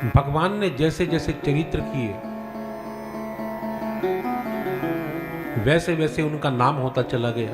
भगवान ने जैसे जैसे चरित्र किए वैसे वैसे उनका नाम होता चला गया।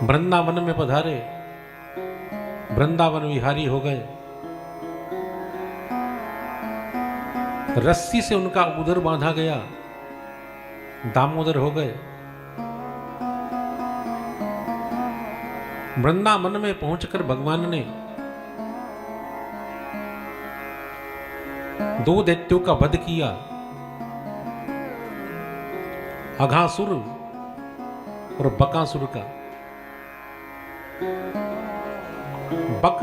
वृंदावन में पधारे, वृंदावन विहारी हो गए। रस्सी से उनका उदर बांधा गया, दामोदर हो गए। वृंदावन में पहुंचकर भगवान ने दो दैत्यों का वध किया, अघासुर और बकासुर का। बक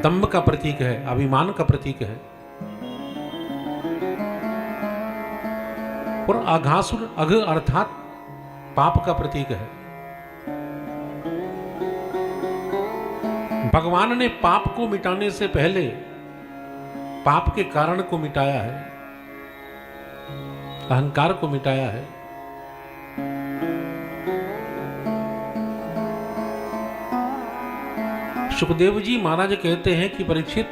दंभ का प्रतीक है, अभिमान का प्रतीक है, और अघासुर अघ अर्थात पाप का प्रतीक है। भगवान ने पाप को मिटाने से पहले पाप के कारण को मिटाया है, अहंकार को मिटाया है। सुखदेव जी महाराज कहते हैं कि परीक्षित,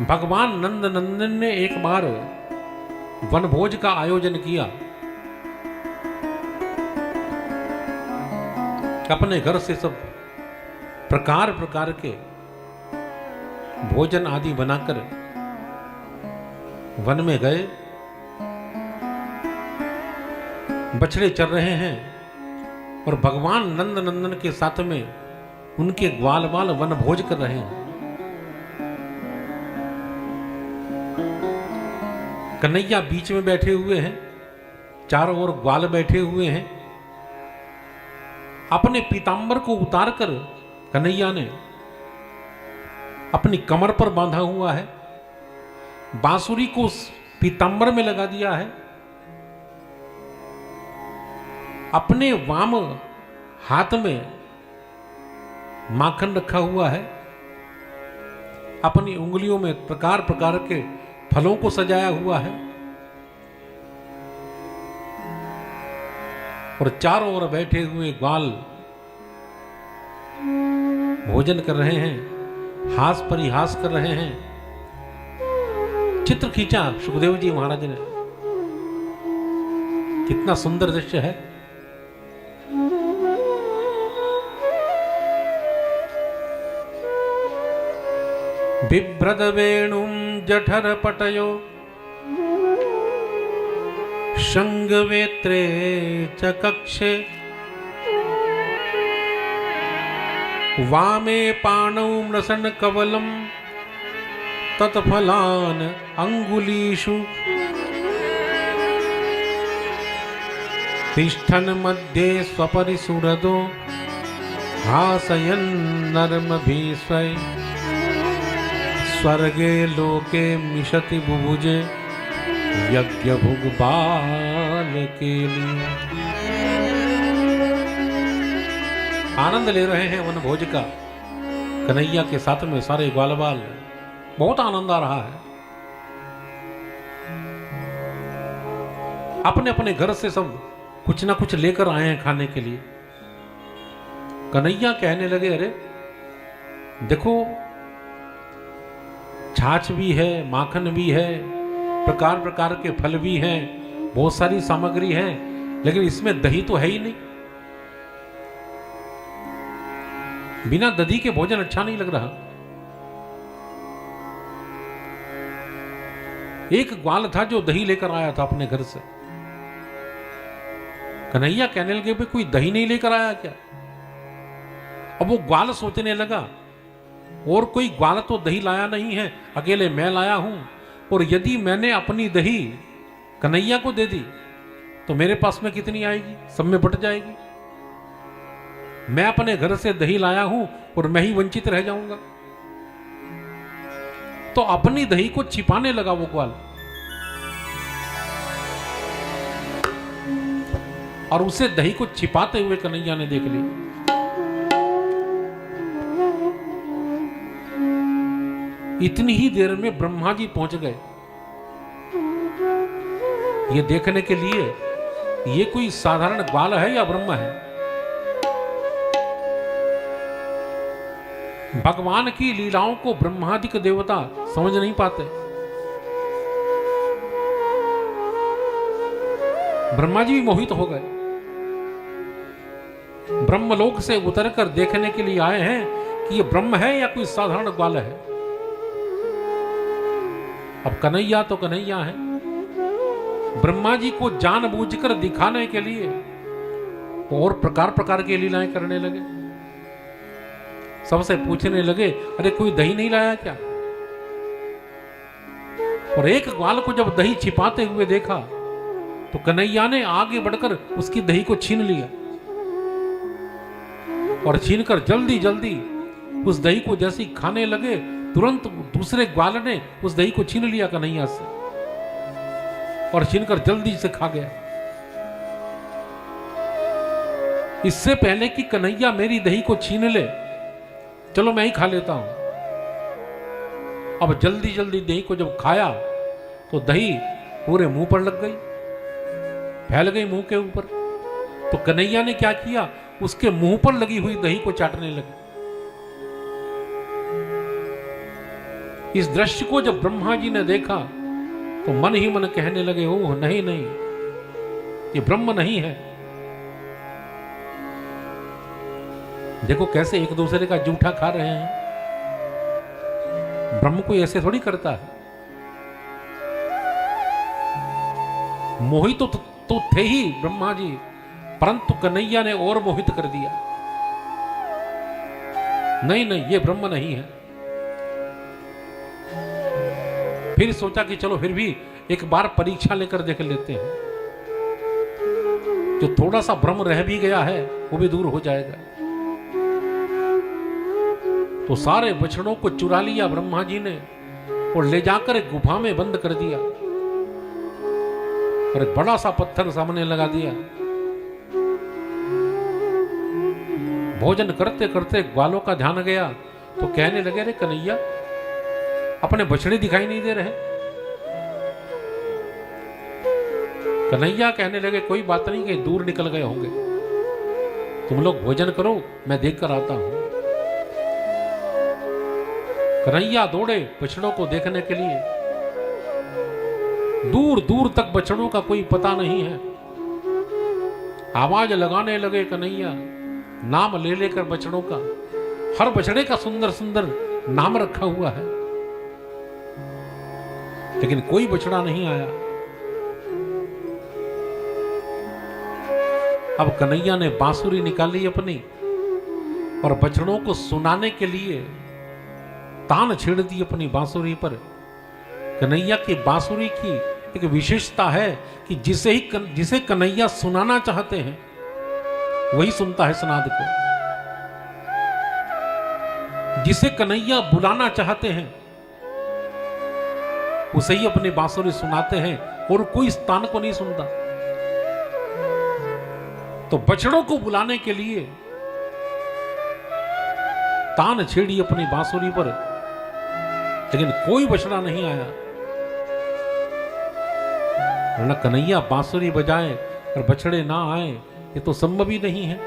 भगवान नंद नंदन ने एक बार वनभोज का आयोजन किया। अपने घर से सब प्रकार प्रकार के भोजन आदि बनाकर वन में गए। बछड़े चर रहे हैं और भगवान नंद नंदन के साथ में उनके ग्वाल बाल वन भोज कर रहे हैं। कन्हैया बीच में बैठे हुए हैं, चारों ओर ग्वाल बैठे हुए हैं। अपने पीतांबर को उतारकर कन्हैया ने अपनी कमर पर बांधा हुआ है, बांसुरी को पीतांबर में लगा दिया है। अपने वाम हाथ में माखन रखा हुआ है, अपनी उंगलियों में प्रकार प्रकार के फलों को सजाया हुआ है, और चारों ओर बैठे हुए ग्वाल भोजन कर रहे हैं, हास परिहास कर रहे हैं। चित्र खींचा सुखदेव जी महाराज ने, कितना सुंदर दृश्य है। बिभ्रद वेणुं जठर पटयो शंगवेत्रे च कक्षे वामे पाणौ म्रसन कवलम तत्फलान अंगुलीषु तिष्ठन मध्ये स्वपरिसुरदो हासयन् नर्मभिस्वै स्वर्गे लोके मिशति बुभुजे यज्ञ भुग बाल के लिए। आनंद ले रहे हैं वन भोज का कन्हैया के साथ में सारे ग्वाल बाल, बहुत आनंद आ रहा है। अपने अपने घर से सब कुछ ना कुछ लेकर आए हैं खाने के लिए। कन्हैया कहने लगे, अरे देखो छाछ भी है, माखन भी है, प्रकार प्रकार के फल भी हैं, बहुत सारी सामग्री है, लेकिन इसमें दही तो है ही नहीं। बिना दही के भोजन अच्छा नहीं लग रहा। एक ग्वाल था जो दही लेकर आया था अपने घर से। कन्हैया कहने लगे, भाई कोई दही नहीं लेकर आया क्या? अब वो ग्वाल सोचने लगा, और कोई ग्वाल तो दही लाया नहीं है, अकेले मैं लाया हूं, और यदि मैंने अपनी दही कन्हैया को दे दी तो मेरे पास में कितनी आएगी, सब में बट जाएगी। मैं अपने घर से दही लाया हूं और मैं ही वंचित रह जाऊंगा। तो अपनी दही को छिपाने लगा वो ग्वाल, और उसे दही को छिपाते हुए कन्हैया ने देख ली। इतनी ही देर में ब्रह्मा जी पहुंच गए ये देखने के लिए ये कोई साधारण ग्वाल है या ब्रह्म है? भगवान की लीलाओं को ब्रह्मादिक देवता समझ नहीं पाते। ब्रह्मा जी भी मोहित हो गए। ब्रह्मलोक से उतरकर देखने के लिए आए हैं कि ये ब्रह्म है या कोई साधारण ग्वाल है। अब कन्हैया तो कन्हैया है। ब्रह्मा जी को जानबूझकर दिखाने के लिए और प्रकार प्रकार की लीलाएं करने लगे। सबसे पूछने लगे, अरे कोई दही नहीं लाया क्या? और एक ग्वाल को जब दही छिपाते हुए देखा तो कन्हैया ने आगे बढ़कर उसकी दही को छीन लिया और छीनकर जल्दी जल्दी उस दही को जैसे ही खाने लगे, तुरंत दूसरे ग्वाल ने उस दही को छीन लिया कन्हैया से और छीनकर जल्दी से खा गया। इससे पहले कि कन्हैया मेरी दही को छीन ले, चलो मैं ही खा लेता हूं। अब जल्दी जल्दी दही को जब खाया तो दही पूरे मुंह पर लग गई, फैल गई मुंह के ऊपर। तो कन्हैया ने क्या किया, उसके मुंह पर लगी हुई दही को चाटने लगे। इस दृश्य को जब ब्रह्मा जी ने देखा तो मन ही मन कहने लगे, ओह नहीं नहीं, ये ब्रह्म नहीं है। देखो कैसे एक दूसरे का जूठा खा रहे हैं। ब्रह्म कोई ऐसे थोड़ी करता है। मोहित तो थे ही ब्रह्मा जी, परंतु कन्हैया ने और मोहित कर दिया। नहीं नहीं, ये ब्रह्म नहीं है। फिर सोचा कि चलो फिर भी एक बार परीक्षा लेकर देख लेते हैं, जो थोड़ा सा भ्रम रह भी गया है वो भी दूर हो जाएगा। तो सारे बछड़ों को चुरा लिया ब्रह्मा जी ने और ले जाकर एक गुफा में बंद कर दिया और एक बड़ा सा पत्थर सामने लगा दिया। भोजन करते करते ग्वालों का ध्यान गया तो कहने लगे, अरे कन्हैया, अपने बछड़े दिखाई नहीं दे रहे। कन्हैया कहने लगे, कोई बात नहीं, कहीं दूर निकल गए होंगे, तुम लोग भोजन करो, मैं देख कर आता हूं। कन्हैया दौड़े बछड़ों को देखने के लिए। दूर दूर तक बछड़ों का कोई पता नहीं है। आवाज लगाने लगे कन्हैया, नाम ले लेकर बछड़ों का। हर बछड़े का सुंदर सुंदर नाम रखा हुआ है, लेकिन कोई बछड़ा नहीं आया। अब कन्हैया ने बांसुरी निकाली अपनी और बछड़ों को सुनाने के लिए तान छेड़ दी अपनी बांसुरी पर। कन्हैया की बांसुरी की एक विशेषता है कि जिसे कन्हैया सुनाना चाहते हैं वही सुनता है सनाद को। जिसे कन्हैया बुलाना चाहते हैं उसे ही अपनी बांसुरी सुनाते हैं और कोई स्थान को नहीं सुनता। तो बछड़ों को बुलाने के लिए तान छेड़ी अपनी बांसुरी पर, लेकिन कोई बछड़ा नहीं आया। वरना कन्हैया बांसुरी बजाए और बछड़े ना आए, ये तो संभव ही नहीं है।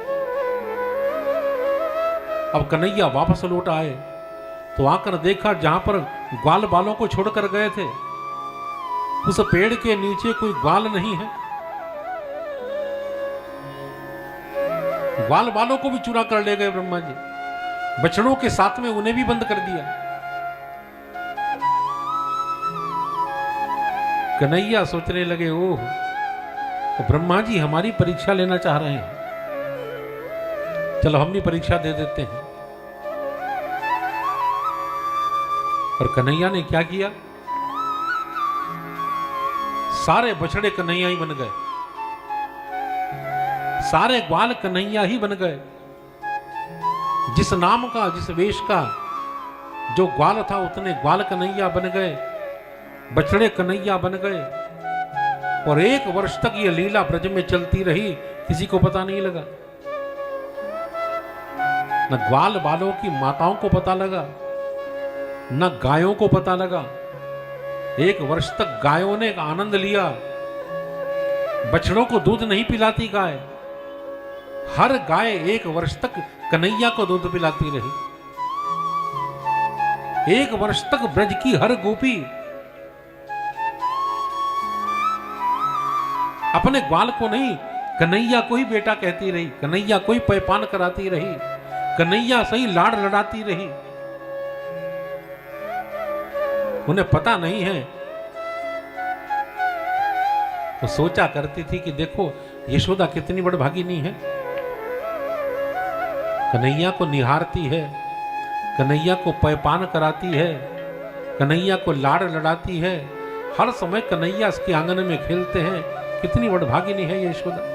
अब कन्हैया वापस लौट आए तो आकर देखा जहां पर ग्वाल बालों को छोड़कर गए थे, उस पेड़ के नीचे कोई ग्वाल नहीं है। ग्वाल बालों को भी चुरा कर ले गए ब्रह्मा जी, बछड़ों के साथ में उन्हें भी बंद कर दिया। कन्हैया सोचने लगे, ओह, तो ब्रह्मा जी हमारी परीक्षा लेना चाह रहे हैं, चलो हम भी परीक्षा दे देते हैं। और कन्हैया ने क्या किया, सारे बछड़े कन्हैया ही बन गए, सारे ग्वाल कन्हैया ही बन गए। जिस नाम का, जिस वेश का जो ग्वाल था उतने ग्वाल कन्हैया बन गए, बछड़े कन्हैया बन गए। और 1 वर्ष तक ये लीला ब्रज में चलती रही, किसी को पता नहीं लगा। न ग्वाल बालों की माताओं को पता लगा, न गायों को पता लगा। 1 वर्ष तक गायों ने आनंद लिया बछड़ों को दूध नहीं पिलाती गाय, हर गाय 1 वर्ष तक कन्हैया को दूध पिलाती रही। 1 वर्ष तक ब्रज की हर गोपी अपने ग्वाल को नहीं, कन्हैया को ही बेटा कहती रही, कन्हैया को ही पैपान कराती रही, कन्हैया से ही लाड़ लड़ाती रही। उन्हें पता नहीं है, वो सोचा करती थी कि देखो यशोदा कितनी बड़भागिनी है, कन्हैया को निहारती है, कन्हैया को पैपान कराती है, कन्हैया को लाड़ लड़ाती है, हर समय कन्हैया इसके आंगन में खेलते हैं, कितनी बड़भागिनी है यशोदा।